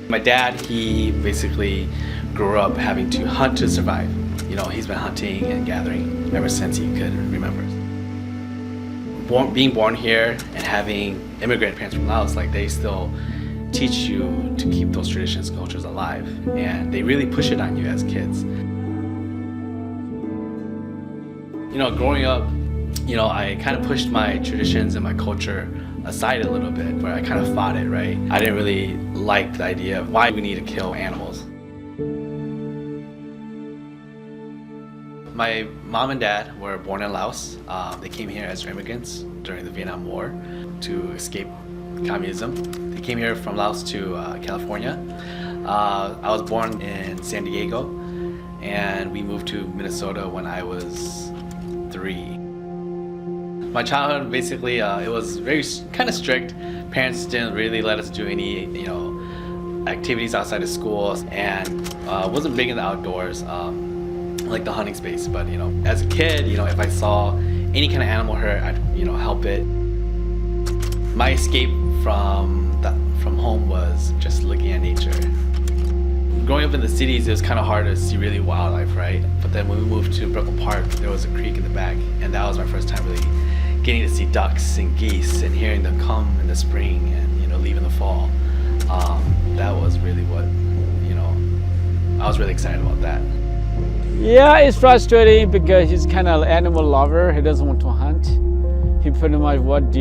My dad, he basically grew up having to hunt to survive. He's been hunting and gathering ever since he could remember. Being born here and having immigrant parents from Laos, they still teach you to keep those traditions and cultures alive. And they really push it on you as kids. Growing up, I kind of pushed my traditions and my culture aside a little bit, where I kind of fought it, right? I didn't really like the idea of why we need to kill animals. My mom and dad were born in Laos. They came here as immigrants during the Vietnam War to escape communism. They came here from Laos to California. I was born in San Diego, and we moved to Minnesota when I was 3. My childhood, basically, it was very kind of strict. Parents didn't really let us do any, activities outside of school, and wasn't big in the outdoors, like the hunting space. But as a kid, if I saw any kind of animal hurt, I'd help it. My escape from home was just looking at nature. Growing up in the cities, it was kind of hard to see really wildlife, right? But then when we moved to Brooklyn Park, there was a creek in the back, and that was my first time really getting to see ducks and geese and hearing them come in the spring and leave in the fall. That was really what I was really excited about that. Yeah, it's frustrating because he's kind of an animal lover. He doesn't want to hunt. He pretty much watch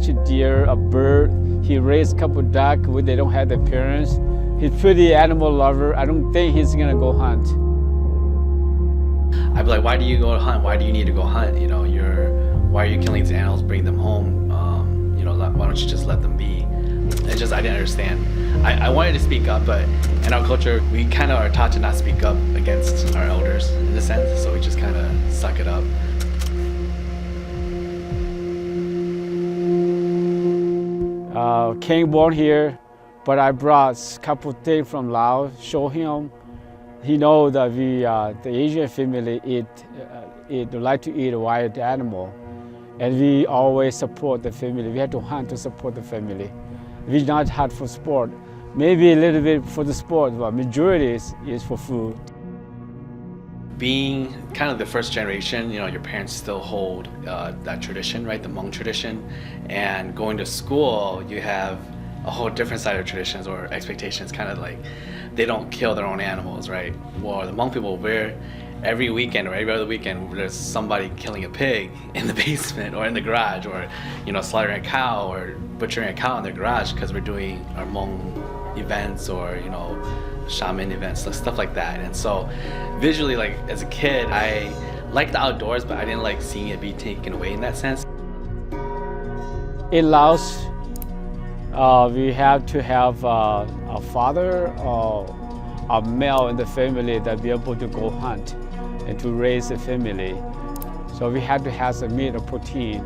a deer, a bird. He raised a couple of ducks when they don't have their parents. He's pretty animal lover. I don't think he's gonna go hunt. I'd be like, why do you go hunt? Why do you need to go hunt? Why are you killing these animals, bring them home? Why don't you just let them be? I didn't understand. I wanted to speak up, but in our culture, we kind of are taught to not speak up against our elders in a sense, so we just kind of suck it up. Keng born here, but I brought a couple things from Laos, show him. He knows that the Asian family like to eat a wild animal, and we always support the family. We have to hunt to support the family. We not hunt for sport, maybe a little bit for the sport, but majority is for food. Being kind of the first generation, your parents still hold that tradition, right? The Hmong tradition. And going to school, you have a whole different side of traditions or expectations, kind of like they don't kill their own animals, right? Well, the Hmong people, every weekend or every other weekend, there's somebody killing a pig in the basement or in the garage, or slaughtering a cow or butchering a cow in their garage because we're doing our Hmong events or shaman events, stuff like that. And so visually, as a kid, I liked the outdoors, but I didn't like seeing it be taken away in that sense. In Laos, we have to have a father or a male in the family that be able to go hunt and to raise a family. So we had to have some meat or protein.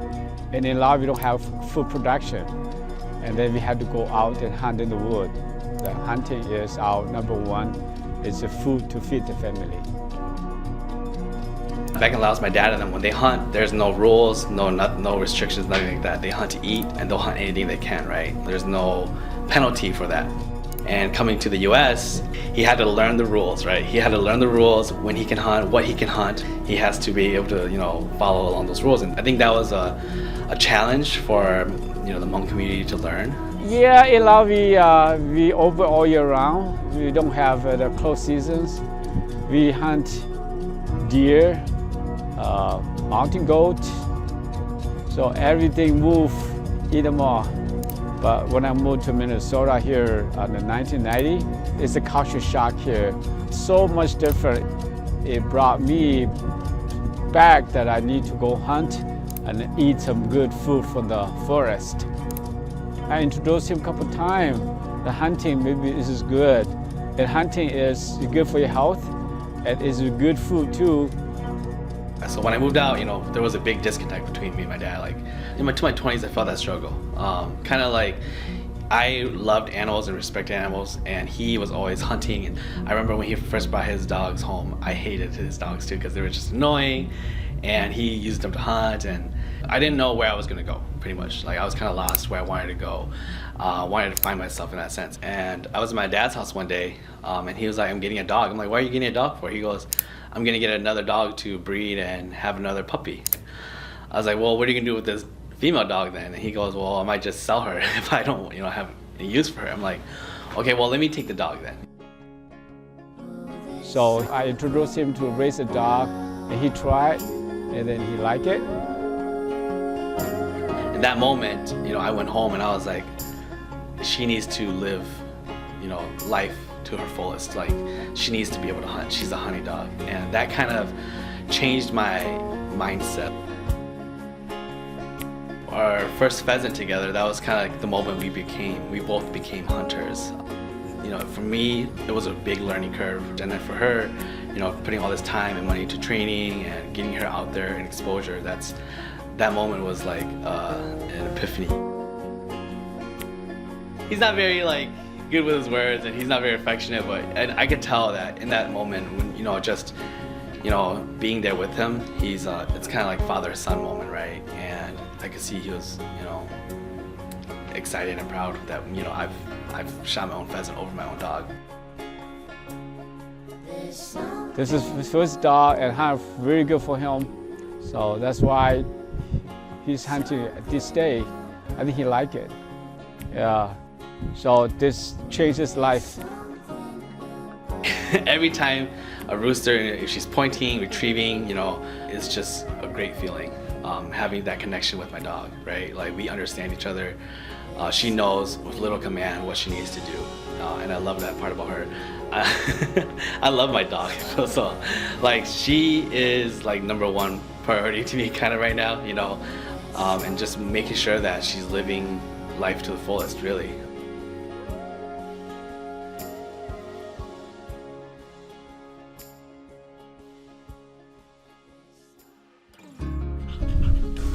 And in Laos, we don't have food production. And then we had to go out and hunt in the wood. The hunting is our number one. It's the food to feed the family. Back in Laos, my dad and them, when they hunt, there's no rules, no restrictions, nothing like that. They hunt to eat, and they'll hunt anything they can, right? There's no penalty for that. And coming to the US, he had to learn the rules, right? He had to learn the rules, when he can hunt, what he can hunt. He has to be able to, follow along those rules. And I think that was a challenge for, the Hmong community to learn. Yeah, in Laos, we open all year round. We don't have the close seasons. We hunt deer, mountain goat, so everything move in the mall. But when I moved to Minnesota here in 1990, it's a culture shock here. So much different. It brought me back that I need to go hunt and eat some good food from the forest. I introduced him a couple times. The hunting, maybe this is good. And hunting is good for your health, and it's good food too. So when I moved out, there was a big disconnect between me and my dad. In my 20s, I felt that struggle. Kind of like I loved animals and respected animals, and he was always hunting. And I remember when he first brought his dogs home, I hated his dogs too because they were just annoying. and he used them to hunt, and I didn't know where I was gonna go, pretty much. Like I was kind of lost where I wanted to go, wanted to find myself in that sense. And I was at my dad's house one day, and he was like, I'm getting a dog. I'm like, why are you getting a dog for? He goes, I'm gonna get another dog to breed and have another puppy. I was like, well, what are you gonna do with this female dog then? And he goes, well, I might just sell her if I don't, have any use for her. I'm like, okay, well, let me take the dog then. So I introduced him to raise a dog, and he tried, and then he liked it. In that moment, I went home and I was like, she needs to live, life to her fullest. Like, she needs to be able to hunt. She's a hunting dog. And that kind of changed my mindset. Our first pheasant together, that was kind of like the moment we both became hunters. For me, it was a big learning curve. And then for her, putting all this time and money into training and getting her out there and exposure, that moment was like an epiphany. He's not very good with his words, and he's not very affectionate, and I could tell that in that moment when being there with him, it's kind of like father-son moment, right? And I could see he was excited and proud that I've shot my own pheasant over my own dog. This is his first dog, and hunt very good for him, so that's why he's hunting at this day. I think he liked it. Yeah. So this changed his life. Every time a rooster, if she's pointing, retrieving, it's just a great feeling. Having that connection with my dog, right? Like, we understand each other. She knows with little command what she needs to do, and I love that part about her. I love my dog. So, she is number one priority to me kind of right now, and just making sure that she's living life to the fullest, really.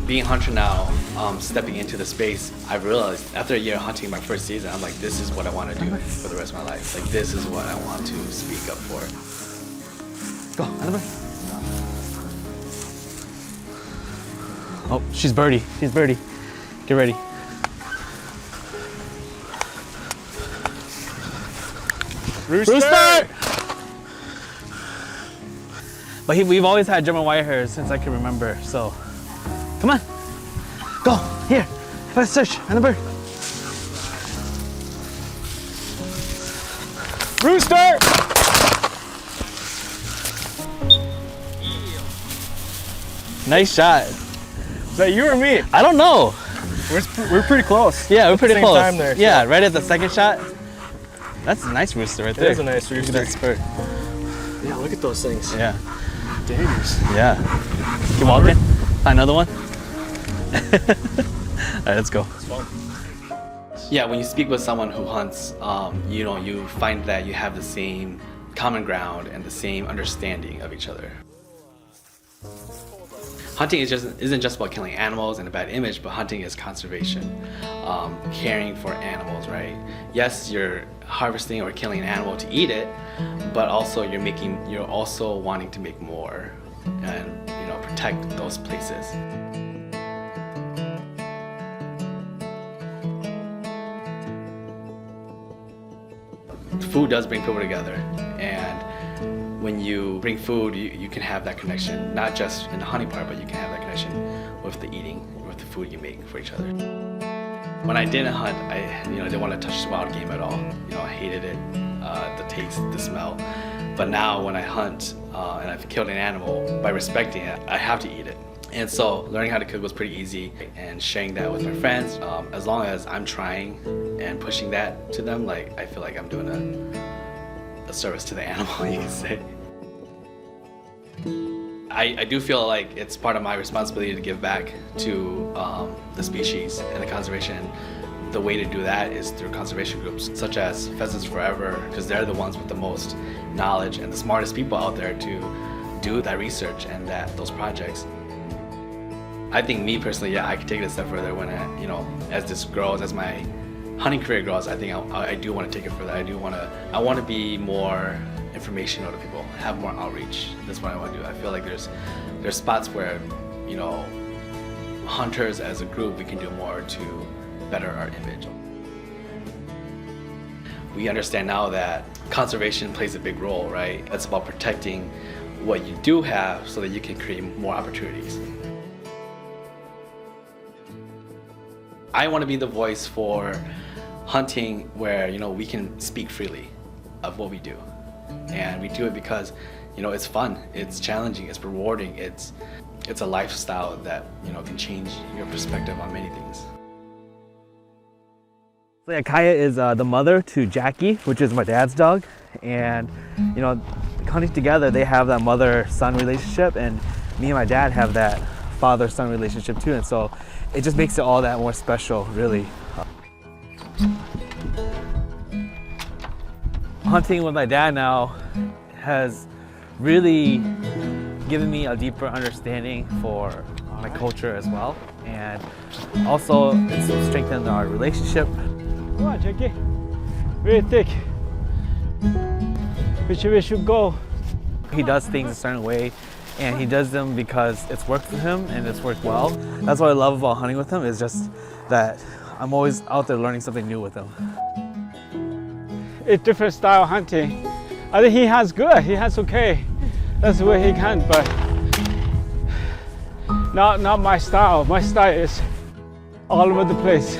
Being a hunter now, stepping into the space, I realized after a year of hunting my first season, I'm like, this is what I want to do for the rest of my life. Like, this is what I want to speak up for. Go, Annabelle. Oh, she's birdie. She's birdie. Get ready. Rooster! But we've always had German wire hairs since I can remember, so. Come on. Go. Here. Let's search. And the bird. Rooster! Nice shot. Is that you or me? I don't know. We're pretty close. Yeah, we're pretty Same close. time there. Yeah, right at the second shot. That's a nice rooster right there. It is a nice rooster. Look at that spur. Yeah, look at those things. Yeah. Dangers. Yeah. Keep walking. Find another one. All right, let's go. Yeah, when you speak with someone who hunts, you find that you have the same common ground and the same understanding of each other. Hunting isn't just about killing animals and a bad image, but hunting is conservation, caring for animals, right? Yes, you're harvesting or killing an animal to eat it, but also you're also wanting to make more and protect those places. Food does bring people together, and when you bring food, you can have that connection, not just in the hunting part, but you can have that connection with the eating, with the food you make for each other. When I didn't hunt, I didn't want to touch wild game at all. I hated it, the taste, the smell. But now when I hunt and I've killed an animal, by respecting it, I have to eat it. And so learning how to cook was pretty easy, and sharing that with my friends, as long as I'm trying and pushing that to them, I feel like I'm doing a service to the animal, you can say. I do feel like it's part of my responsibility to give back to the species and the conservation. The way to do that is through conservation groups such as Pheasants Forever, because they're the ones with the most knowledge and the smartest people out there to do that research and those projects. I think me personally, I could take it a step further when as this grows, as my hunting career grows. I think I do want to take it further. I want to be more informational to people, have more outreach. That's what I want to do. I feel like there's there's spots where, you know, hunters as a group, we can do more to better our image. We understand now that conservation plays a big role, right? It's about protecting what you do have so that you can create more opportunities. I want to be the voice for hunting where, you know, we can speak freely of what we do. And we do it because, you know, it's fun, it's challenging, it's rewarding, it's a lifestyle that, you know, can change your perspective on many things. So yeah, Kaiya is the mother to Jackie, which is my dad's dog. And, you know, hunting together, they have that mother-son relationship, and me and my dad have that father-son relationship too. And so it just makes it all that more special, really. Hunting with my dad now has really given me a deeper understanding for my culture as well. And also it's strengthened our relationship. Come on, Jackie. Very thick. Which way should go? He does things a certain way, and he does them because it's worked for him and it's worked well. That's what I love about hunting with him, is just that I'm always out there learning something new with him. It's different style hunting. I think he has good, he has okay. That's the way he can, but not my style. My style is all over the place.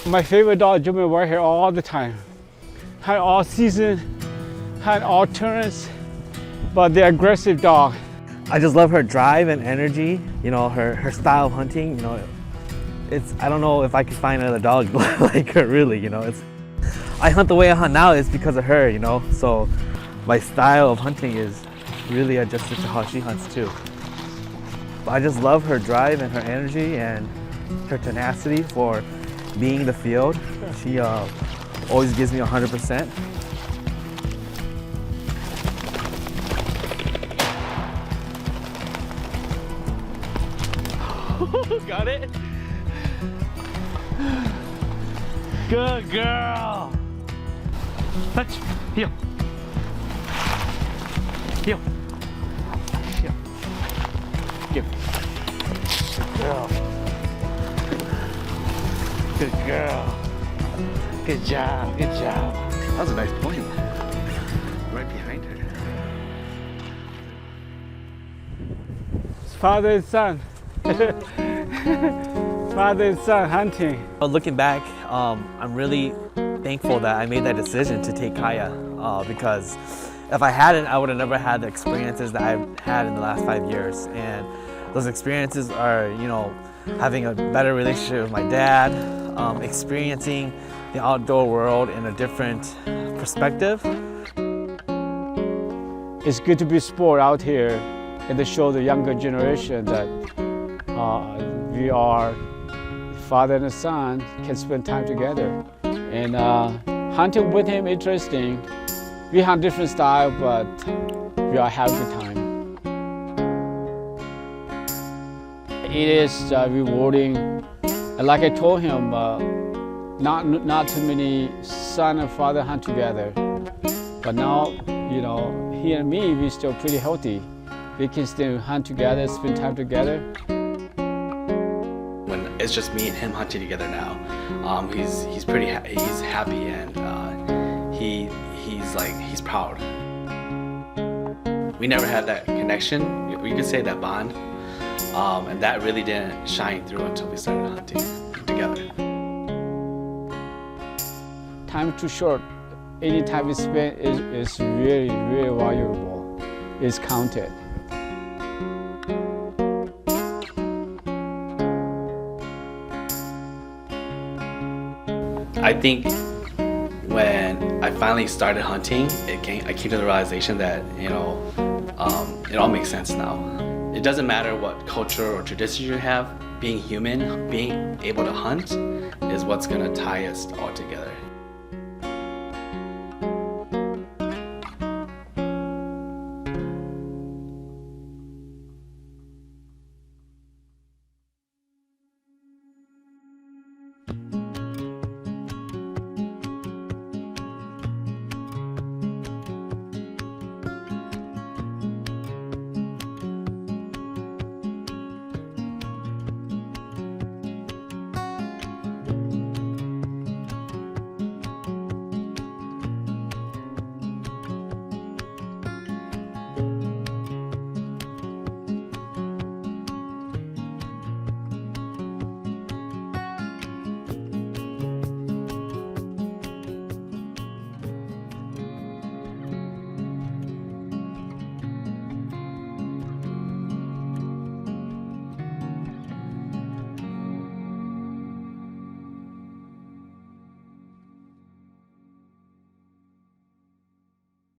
My favorite dog, German Whitehair, all the time. Hunt all season, hunt all turns, but they're aggressive dog. I just love her drive and energy, you know, her style of hunting, you know. I don't know if I could find another dog like her, really, you know. I hunt the way I hunt now is because of her, you know. So my style of hunting is really adjusted to how she hunts too. But I just love her drive and her energy and her tenacity for being in the field. She always gives me 100%. Got it? Good girl. Touch. Heel. Heel. Heel. Give. Good girl. Good girl. Good job. Good job. That was a nice point. Right behind her. It's father and son. Father and son hunting. Looking back, I'm really thankful that I made that decision to take Kaiya, because if I hadn't, I would have never had the experiences that I've had in the last 5 years. And those experiences are, you know, having a better relationship with my dad, experiencing the outdoor world in a different perspective. It's good to be sport out here and to show the younger generation that we are father and son, can spend time together. And hunting with him, interesting. We hunt different style, but we all have a good time. It is rewarding. And like I told him, not too many son and father hunt together. But now, you know, he and me, we're still pretty healthy. We can still hunt together, spend time together. When it's just me and him hunting together now, he's happy, and he's proud. We never had that connection. We could say that bond, and that really didn't shine through until we started hunting together. Time too short. Any time we spend is really, really valuable. It's counted. I think when I finally started hunting, I came to the realization that, you know, it all makes sense now. It doesn't matter what culture or tradition you have, being human, being able to hunt is what's gonna tie us all together.